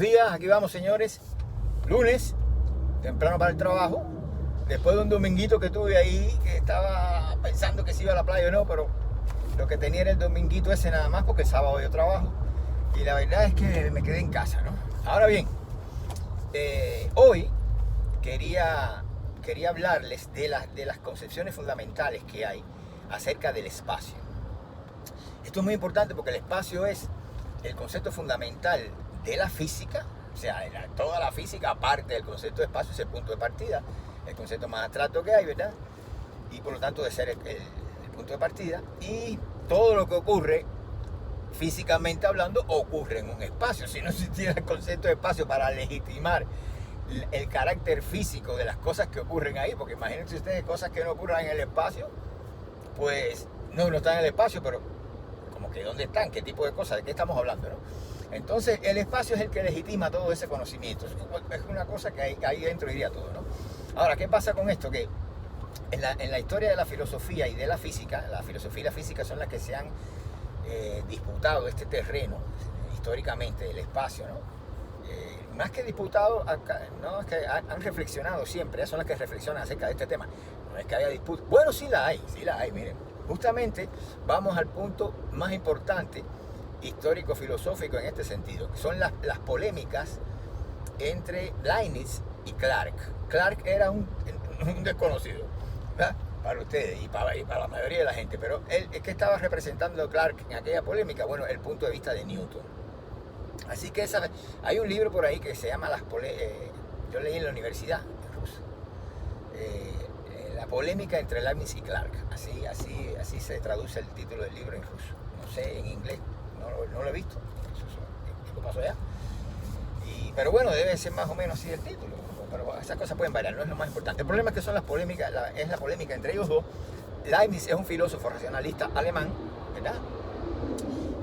Días, aquí vamos señores, lunes, temprano para el trabajo, después de un dominguito que tuve ahí, que estaba pensando que si iba a la playa o no, pero lo que tenía era el dominguito ese nada más, porque el sábado yo trabajo, y la verdad es que me quedé en casa, ¿no? Ahora bien, hoy quería hablarles de las concepciones fundamentales que hay acerca del espacio. Esto es muy importante porque el espacio es el concepto fundamental de la física, o sea, toda la física, aparte del concepto de espacio, es el punto de partida, el concepto más abstracto que hay, ¿verdad? Y por lo tanto de ser el punto de partida, y todo lo que ocurre, físicamente hablando, ocurre en un espacio. Si no existiera el concepto de espacio para legitimar el carácter físico de las cosas que ocurren ahí, porque imagínense ustedes cosas que no ocurran en el espacio, pues no están en el espacio, pero como que ¿dónde están? ¿Qué tipo de cosas? ¿De qué estamos hablando, no? Entonces el espacio es el que legitima todo ese conocimiento. Es una cosa que ahí dentro iría todo, ¿no? Ahora, ¿qué pasa con esto? Que en la historia de la filosofía y de la física, la filosofía y la física son las que se han disputado este terreno históricamente del espacio, ¿no? Más que disputado, no, es que han reflexionado siempre, son las que reflexionan acerca de este tema. No es que haya disputa. Bueno, sí la hay, miren. Justamente vamos al punto más importante histórico-filosófico en este sentido, que son las polémicas entre Leibniz y Clarke. Clarke era un desconocido, ¿verdad? Para ustedes y para la mayoría de la gente, pero él es que estaba representando Clarke en aquella polémica, bueno, el punto de vista de Newton. Así que hay un libro por ahí que se llama yo leí en la universidad rusa, la polémica entre Leibniz y Clarke, así se traduce el título del libro en ruso, no sé en inglés, no lo he visto, ¿qué pasó allá? Pero bueno, debe ser más o menos así el título, pero esas cosas pueden variar, no es lo más importante. El problema es que son las polémicas, es la polémica entre ellos dos. Leibniz es un filósofo racionalista alemán, ¿verdad?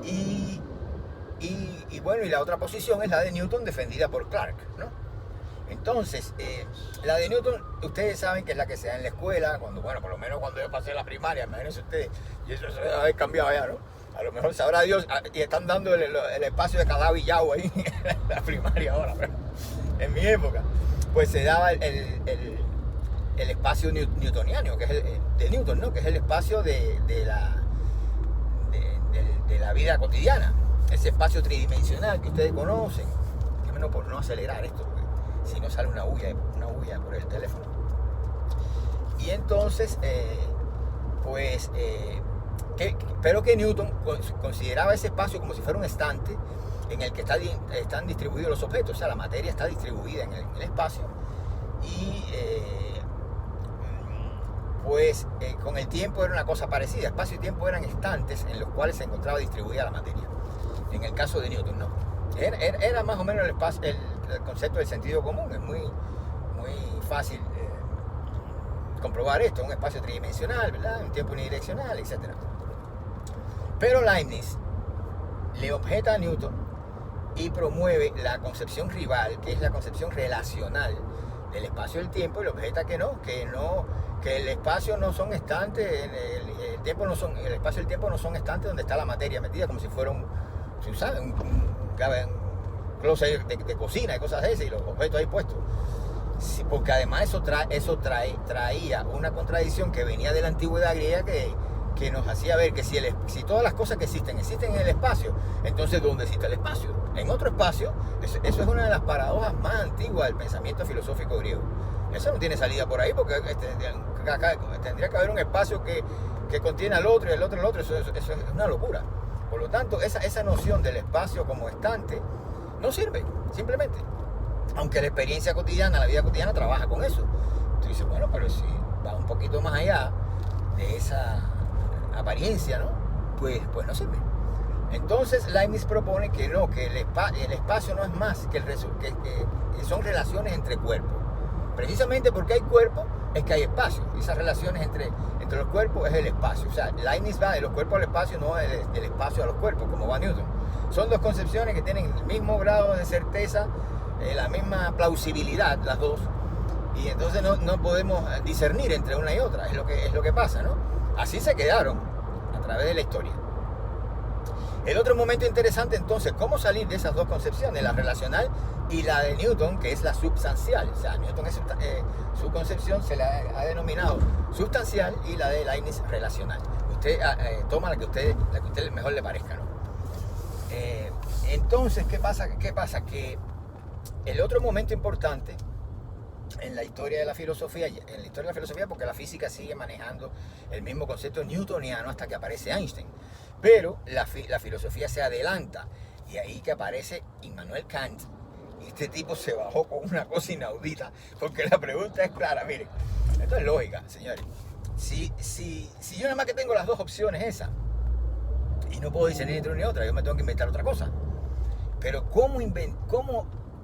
Y bueno, y la otra posición es la de Newton, defendida por Clarke, ¿no? Entonces, la de Newton, ustedes saben que es la que se da en la escuela, por lo menos cuando yo pasé la primaria, imagínense ustedes, y eso se debe haber cambiado ya, ¿no? A lo mejor sabrá Dios, y están dando el espacio de cada villado ahí en la primaria ahora, pero en mi época, pues se daba el espacio newtoniano, que es de Newton, ¿no? Que es el espacio de la vida cotidiana, ese espacio tridimensional que ustedes conocen. Que menos por no acelerar esto, porque si no sale una bulla por el teléfono. Y entonces, pero que Newton consideraba ese espacio como si fuera un estante en el que están distribuidos los objetos, o sea, la materia está distribuida en el espacio, y con el tiempo era una cosa parecida. Espacio y tiempo eran estantes en los cuales se encontraba distribuida la materia. En el caso de Newton, no. Era más o menos el concepto del sentido común. Es muy fácil comprobar esto. Un espacio tridimensional, ¿verdad? Un tiempo unidireccional, etc. Pero Leibniz le objeta a Newton y promueve la concepción rival, que es la concepción relacional del espacio y el tiempo, y le objeta que el espacio no son estantes, el espacio y el tiempo no son estantes donde está la materia metida, como si fuera un closet de cocina y cosas de esas, y los objetos ahí puestos. Sí, porque además eso traía una contradicción que venía de la antigüedad griega, que nos hacía ver que si todas las cosas que existen en el espacio, entonces ¿dónde existe el espacio? En otro espacio. Eso es una de las paradojas más antiguas del pensamiento filosófico griego. Eso no tiene salida por ahí, porque tendría que haber un espacio que contiene al otro y el otro al otro. Eso es una locura. Por lo tanto, esa noción del espacio como estante no sirve, simplemente. Aunque la experiencia cotidiana, la vida cotidiana trabaja con eso. Tú dices, bueno, pero si va un poquito más allá de esa apariencia, ¿no? Pues no sirve. Entonces Leibniz propone que no, que el espacio no es más que son relaciones entre cuerpos. Precisamente porque hay cuerpos es que hay espacio. Y esas relaciones entre los cuerpos es el espacio. O sea, Leibniz va de los cuerpos al espacio, no del espacio a los cuerpos, como va Newton. Son dos concepciones que tienen el mismo grado de certeza, la misma plausibilidad, las dos. Y entonces no podemos discernir entre una y otra. Es lo que pasa, ¿no? Así se quedaron a través de la historia. El otro momento interesante entonces, cómo salir de esas dos concepciones, la relacional y la de Newton, que es la substancial. O sea, Newton su concepción se la ha denominado substancial y la de Leibniz relacional. Usted toma la que a usted mejor le parezca, ¿no? Entonces, ¿qué pasa? Que el otro momento importante en la historia de la filosofía, porque la física sigue manejando el mismo concepto newtoniano hasta que aparece Einstein, pero la filosofía se adelanta, y ahí que aparece Immanuel Kant. Este tipo se bajó con una cosa inaudita, porque la pregunta es clara. Miren, esto es lógica, señores. Si yo nada más que tengo las dos opciones esas, y no puedo discernir entre una y otra, yo me tengo que inventar otra cosa. Pero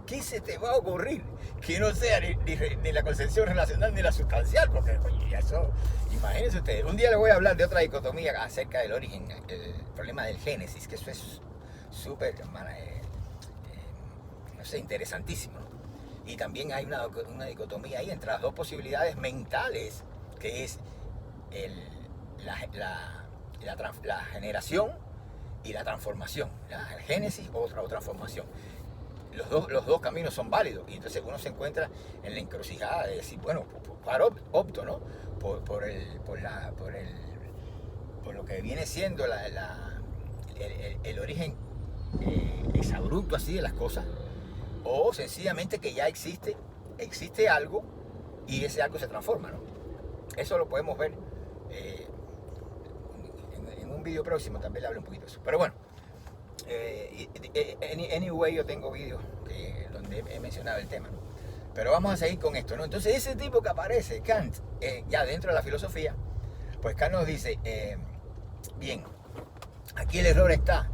¿qué se te va a ocurrir que no sea ni la concepción relacional ni la sustancial? Porque, oye, eso, imagínense ustedes. Un día les voy a hablar de otra dicotomía acerca del origen, el problema del génesis, que eso es súper, no sé, interesantísimo, ¿no? Y también hay una dicotomía ahí entre las dos posibilidades mentales, que es la generación y la transformación, la génesis o transformación. Los dos caminos son válidos, y entonces uno se encuentra en la encrucijada de decir, bueno, opto, ¿no? Por lo que viene siendo el origen exabrupto así de las cosas, o sencillamente que ya existe algo y ese algo se transforma, ¿no? Eso lo podemos ver en un video próximo, también le hablo un poquito de eso. Pero bueno, anyway, yo tengo vídeos donde he mencionado el tema, ¿no? Pero vamos a seguir con esto, ¿no? Entonces, ese tipo que aparece, Kant, ya dentro de la filosofía, pues Kant nos dice, bien, aquí el error está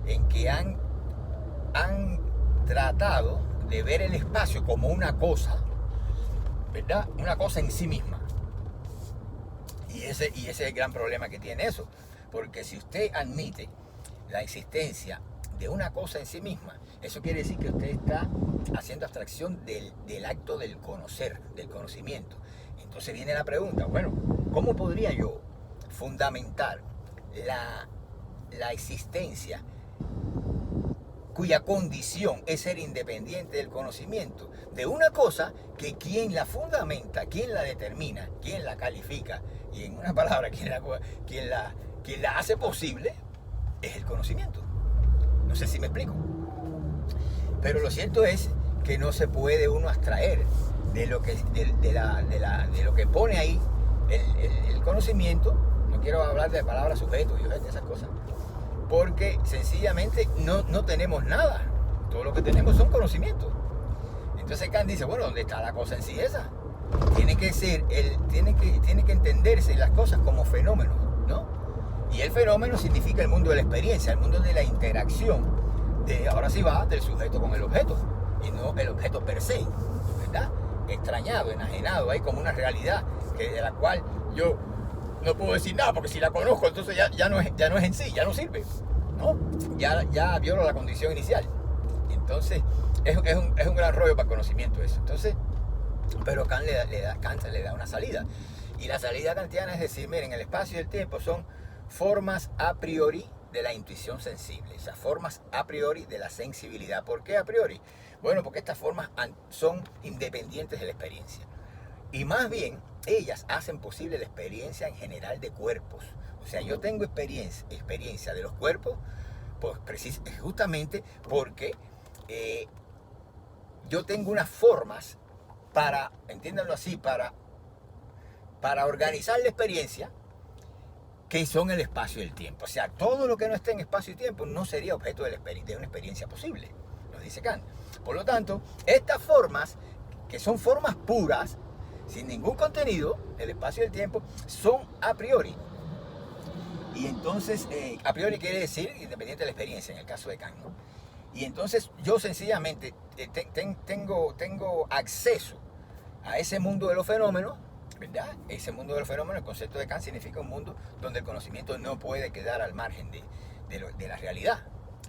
en que han tratado de ver el espacio como una cosa, ¿verdad? Una cosa en sí misma. Y ese es el gran problema que tiene eso. Porque si usted admite la existencia de una cosa en sí misma, eso quiere decir que usted está haciendo abstracción del acto del conocer, del conocimiento. Entonces viene la pregunta, bueno, ¿cómo podría yo fundamentar la existencia cuya condición es ser independiente del conocimiento de una cosa que quien la fundamenta, quien la determina, quien la califica, y en una palabra, quien la hace posible, es el conocimiento? No sé si me explico. Pero lo cierto es que no se puede uno abstraer de lo que pone ahí el conocimiento. No quiero hablar de palabras sujetos y objetos, esas cosas, porque sencillamente no tenemos nada. Todo lo que tenemos son conocimientos. Entonces Kant dice, bueno, ¿dónde está la cosa en sí esa? Tiene que entenderse las cosas como fenómenos, ¿no? Y el fenómeno significa el mundo de la experiencia, el mundo de la interacción, ahora sí va del sujeto con el objeto, y no el objeto per se, ¿verdad? Extrañado, enajenado, hay como una realidad de la cual yo no puedo decir nada, porque si la conozco, entonces ya no es en sí, ya no sirve, ¿no? Ya viola la condición inicial. Entonces, es un gran rollo para el conocimiento eso. Entonces, pero Kant le da una salida. Y la salida kantiana es decir, miren, el espacio y el tiempo son formas a priori de la intuición sensible, o sea, formas a priori de la sensibilidad. ¿Por qué a priori? Bueno, porque estas formas son independientes de la experiencia. Y más bien, ellas hacen posible la experiencia en general de cuerpos. O sea, yo tengo experiencia de los cuerpos, pues justamente porque yo tengo unas formas entiéndanlo así, para organizar la experiencia, que son el espacio y el tiempo. O sea, todo lo que no esté en espacio y tiempo no sería objeto de una experiencia posible, nos dice Kant. Por lo tanto, estas formas, que son formas puras, sin ningún contenido, el espacio y el tiempo, son a priori. Y entonces, a priori quiere decir independiente de la experiencia, en el caso de Kant, ¿no? Y entonces yo sencillamente tengo acceso a ese mundo de los fenómenos, ¿verdad? Ese mundo de los fenómenos, el concepto de Kant significa un mundo donde el conocimiento no puede quedar al margen de la realidad,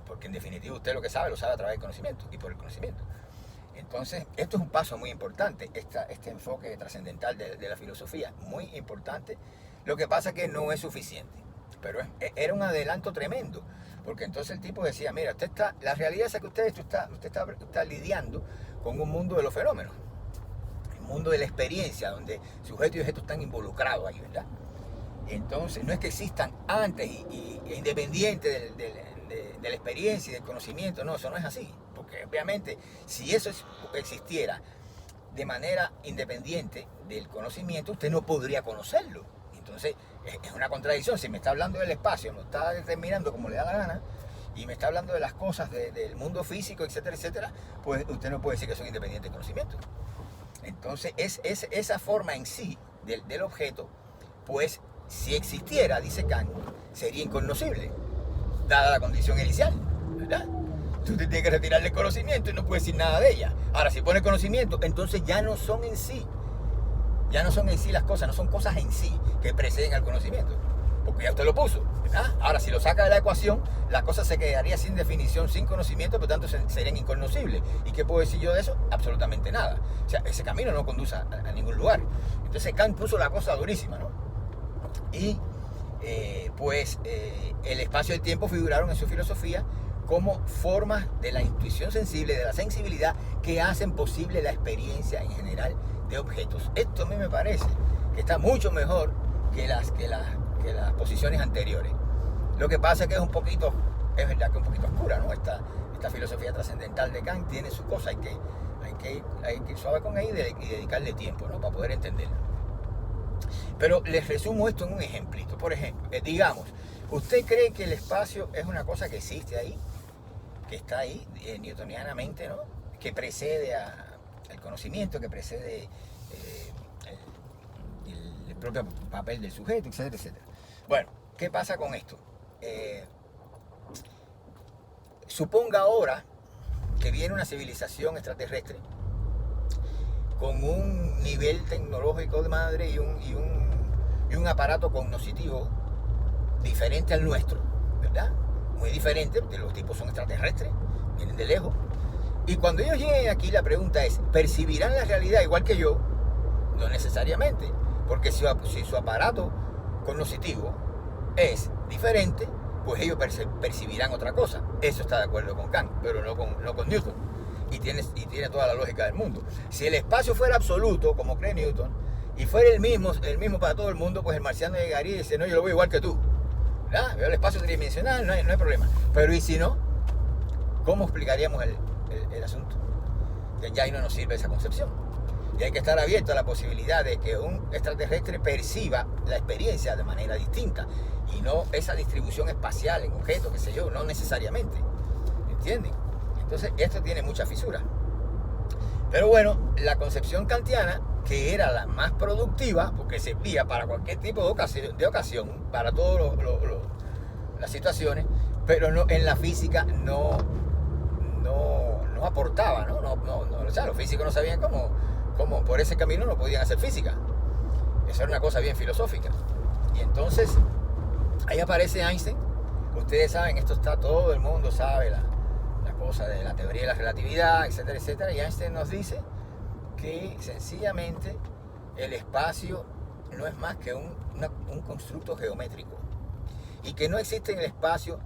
porque en definitiva usted lo que sabe, lo sabe a través del conocimiento y por el conocimiento. Entonces, esto es un paso muy importante, este enfoque trascendental de la filosofía, muy importante. Lo que pasa es que no es suficiente, pero era un adelanto tremendo, Porque entonces el tipo decía, mira, la realidad es que usted está lidiando con un mundo de los fenómenos, el mundo de la experiencia, donde sujeto y objeto están involucrados ahí, ¿verdad? Entonces, no es que existan antes e independiente de la experiencia y del conocimiento, no, eso no es así. Porque obviamente, si eso existiera de manera independiente del conocimiento, usted no podría conocerlo. Entonces, es una contradicción. Si me está hablando del espacio, me está determinando como le da la gana, y me está hablando de las cosas del mundo físico, etcétera, etcétera, pues usted no puede decir que son independientes del conocimiento. Entonces, esa forma en sí del objeto, pues, si existiera, dice Kant, sería incognoscible, dada la condición inicial, ¿verdad? Tú te tienes que retirarle el conocimiento y no puedes decir nada de ella. Ahora, si pones conocimiento, entonces ya no son en sí las cosas, no son cosas en sí que preceden al conocimiento, porque ya usted lo puso, ¿verdad? Ahora, si lo saca de la ecuación, la cosa se quedaría sin definición, sin conocimiento, por tanto serían incognoscibles. ¿Y qué puedo decir yo de eso? Absolutamente nada. O sea, ese camino no conduce a ningún lugar. Entonces Kant puso la cosa durísima, ¿no? Y el espacio y el tiempo figuraron en su filosofía como formas de la intuición sensible, de la sensibilidad, que hacen posible la experiencia en general de objetos. Esto a mí me parece que está mucho mejor que las posiciones anteriores. Lo que pasa es que es verdad que es un poquito oscura, ¿no? Esta filosofía trascendental de Kant tiene su cosa, hay que ir suave con ella y dedicarle tiempo, ¿no? Para poder entenderlo. Pero les resumo esto en un ejemplito. Por ejemplo, digamos, ¿usted cree que el espacio es una cosa que existe ahí? Que está ahí, newtonianamente, ¿no? Que precede al conocimiento, que precede el propio papel del sujeto, etcétera, etcétera. Bueno, ¿qué pasa con esto? Suponga ahora que viene una civilización extraterrestre con un nivel tecnológico de madre y un aparato cognoscitivo diferente al nuestro, ¿verdad? Muy diferente, porque los tipos son extraterrestres, vienen de lejos. Y cuando ellos lleguen aquí, la pregunta es, ¿percibirán la realidad igual que yo? No necesariamente, porque si su aparato cognoscitivo es diferente, pues ellos percibirán otra cosa. Eso está de acuerdo con Kant, pero no con Newton. Y tiene toda la lógica del mundo. Si el espacio fuera absoluto, como cree Newton, y fuera el mismo para todo el mundo, pues el marciano llegaría y dice, no, yo lo veo igual que tú, ¿verdad? Veo el espacio tridimensional, no hay problema. Pero ¿y si no? ¿Cómo explicaríamos el asunto? Ya ahí no nos sirve esa concepción. Y hay que estar abierto a la posibilidad de que un extraterrestre perciba la experiencia de manera distinta, y no esa distribución espacial en objetos, qué sé yo, no necesariamente. ¿Entienden? Entonces, esto tiene mucha fisura. Pero bueno, la concepción kantiana, que era la más productiva, porque servía para cualquier tipo de ocasión, para todas las situaciones, pero no, en la física no aportaba, ¿no? O sea, los físicos no sabían cómo por ese camino no podían hacer física. Eso era una cosa bien filosófica. Y entonces, ahí aparece Einstein. Ustedes saben, esto está, todo el mundo sabe la cosa de la teoría de la relatividad, etcétera, etcétera. Y Einstein nos dice que sencillamente el espacio no es más que un constructo geométrico, y que no existe en el espacio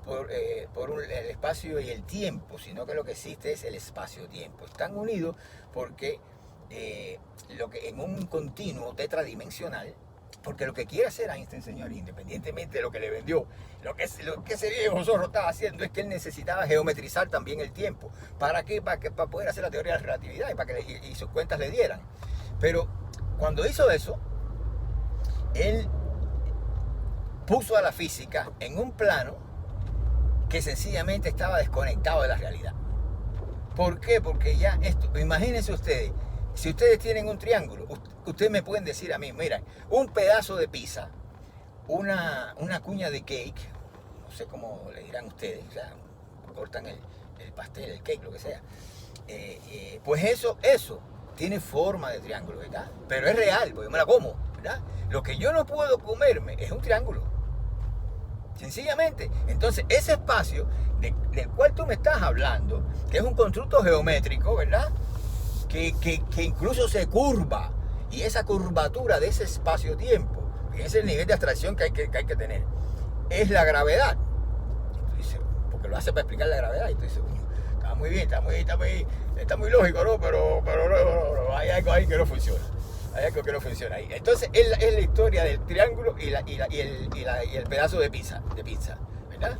el espacio y el tiempo, sino que lo que existe es el espacio-tiempo. Están unidos porque en un continuo tetradimensional, porque lo que quiere hacer Einstein, señor, independientemente de lo que le vendió, lo que ese viejo zorro estaba haciendo es que él necesitaba geometrizar también el tiempo. ¿Para qué? Para poder hacer la teoría de la relatividad y sus cuentas le dieran. Pero cuando hizo eso, él puso a la física en un plano que sencillamente estaba desconectado de la realidad. ¿Por qué? Porque ya esto, imagínense ustedes, si ustedes tienen un triángulo, ustedes me pueden decir a mí, mira, un pedazo de pizza, una cuña de cake, no sé cómo le dirán ustedes, o sea, cortan el pastel, el cake, lo que sea, pues eso tiene forma de triángulo, ¿verdad? Pero es real, porque yo me la como, ¿verdad? Lo que yo no puedo comerme es un triángulo, sencillamente. Entonces, ese espacio del cual tú me estás hablando, que es un constructo geométrico, ¿verdad? Que incluso se curva, y esa curvatura de ese espacio-tiempo, ese es el nivel de abstracción que hay que tener, es la gravedad. Tú dices, porque lo hace para explicar la gravedad. Y tú dices, está muy bien, está muy lógico, ¿no? Pero no, hay algo ahí que no funciona. Hay algo que no funciona ahí. Entonces es la historia del triángulo y el pedazo de pizza, ¿verdad?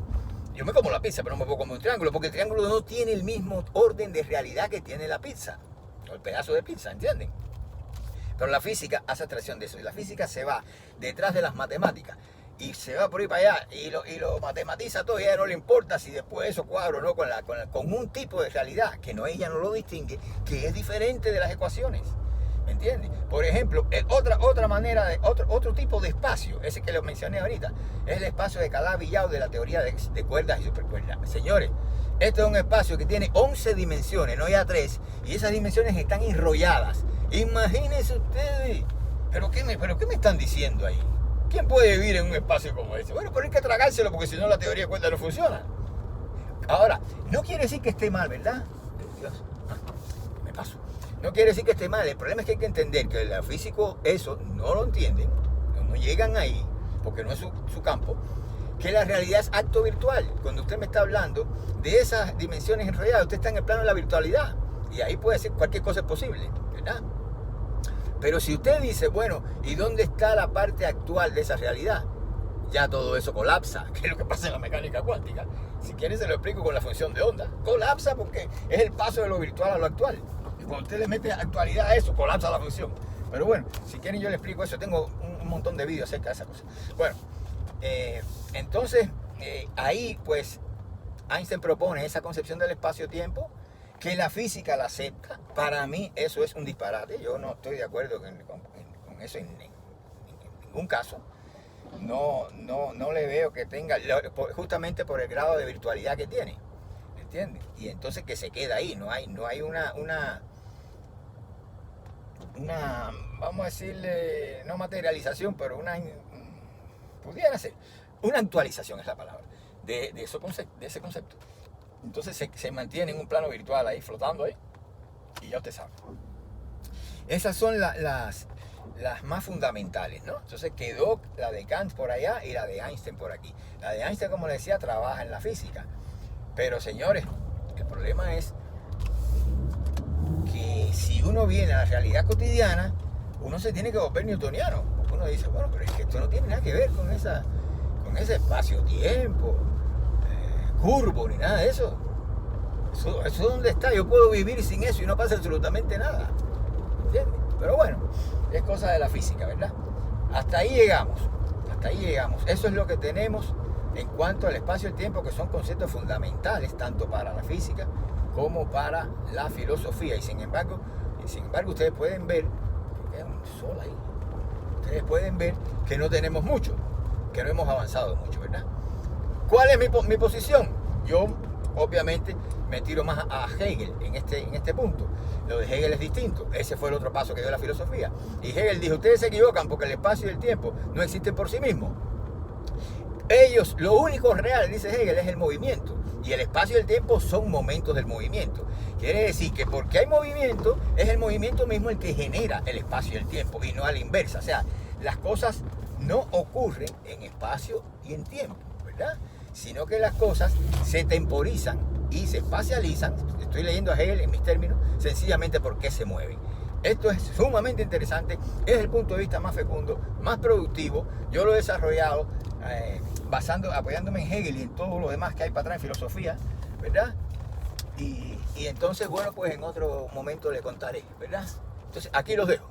Yo me como la pizza, pero no me puedo comer un triángulo, porque el triángulo no tiene el mismo orden de realidad que tiene la pizza, o el pedazo de pizza, ¿entienden? Pero la física hace abstracción de eso, y la física se va detrás de las matemáticas, y se va por ahí para allá, y lo matematiza todo, y a ella no le importa si después eso cuadro, ¿no? Con un tipo de realidad, que no, ella no lo distingue, que es diferente de las ecuaciones. ¿Me entiendes? Por ejemplo, otra manera, otro tipo de espacio, ese que lo mencioné ahorita, es el espacio de Calabi-Yau de la teoría de cuerdas y supercuerdas. Señores, este es un espacio que tiene 11 dimensiones, no ya 3, y esas dimensiones están enrolladas. Imagínense ustedes, ¿pero qué me están diciendo ahí? ¿Quién puede vivir en un espacio como ese? Bueno, pero hay que tragárselo porque si no la teoría de cuerdas no funciona. Ahora, no quiere decir que esté mal, ¿verdad? Dios, me paso. No quiere decir que esté mal, el problema es que hay que entender que los físicos eso no lo entienden, no llegan ahí, porque no es su campo, que la realidad es acto virtual. Cuando usted me está hablando de esas dimensiones enrolladas, usted está en el plano de la virtualidad, y ahí puede ser cualquier cosa es posible, ¿verdad? Pero si usted dice, bueno, ¿y dónde está la parte actual de esa realidad? Ya todo eso colapsa, que es lo que pasa en la mecánica cuántica. Si quieren se lo explico con la función de onda. Colapsa porque es el paso de lo virtual a lo actual. Y cuando usted le mete actualidad a eso, colapsa la función. Pero bueno, si quieren yo le explico eso. Tengo un montón de vídeos acerca de esa cosa. Bueno, entonces ahí pues Einstein propone esa concepción del espacio-tiempo que la física la acepta. Para mí eso es un disparate. Yo no estoy de acuerdo con eso en ningún caso. No le veo que tenga, justamente por el grado de virtualidad que tiene, ¿entiendes? Y entonces que se queda ahí, no hay una vamos a decirle, no materialización, pero pudiera ser, una actualización es la palabra, de ese concepto. Entonces se mantiene en un plano virtual ahí, flotando ahí, y ya usted sabe. Esas son las más fundamentales, ¿no? Entonces quedó la de Kant por allá y la de Einstein por aquí. La de Einstein, como les decía, trabaja en la física. Pero señores, el problema es que si uno viene a la realidad cotidiana, uno se tiene que volver newtoniano. Porque uno dice, bueno, pero es que esto no tiene nada que ver con ese espacio-tiempo, curvo, ni nada de eso. Eso ¿dónde está? Yo puedo vivir sin eso y no pasa absolutamente nada. ¿Entiendes? Pero bueno, es cosa de la física, ¿verdad? Hasta ahí llegamos. Eso es lo que tenemos en cuanto al espacio y el tiempo, que son conceptos fundamentales tanto para la física como para la filosofía. Y sin embargo ustedes pueden ver, que queda un sol ahí, ustedes pueden ver que no tenemos mucho, que no hemos avanzado mucho, ¿verdad? ¿Cuál es mi posición? Yo, obviamente, me tiro más a Hegel en este punto. Lo de Hegel es distinto. Ese fue el otro paso que dio la filosofía. Y Hegel dijo, ustedes se equivocan porque el espacio y el tiempo no existen por sí mismos. Lo único real, dice Hegel, es el movimiento. Y el espacio y el tiempo son momentos del movimiento. Quiere decir que porque hay movimiento, es el movimiento mismo el que genera el espacio y el tiempo, y no a la inversa. O sea, las cosas no ocurren en espacio y en tiempo, ¿verdad? Sino que las cosas se temporizan y se espacializan, estoy leyendo a Hegel en mis términos, sencillamente porque se mueven. Esto es sumamente interesante, es el punto de vista más fecundo, más productivo. Yo lo he desarrollado apoyándome en Hegel y en todo lo demás que hay para atrás en filosofía, ¿verdad? Y entonces, bueno, pues en otro momento le contaré, ¿verdad? Entonces, aquí los dejo.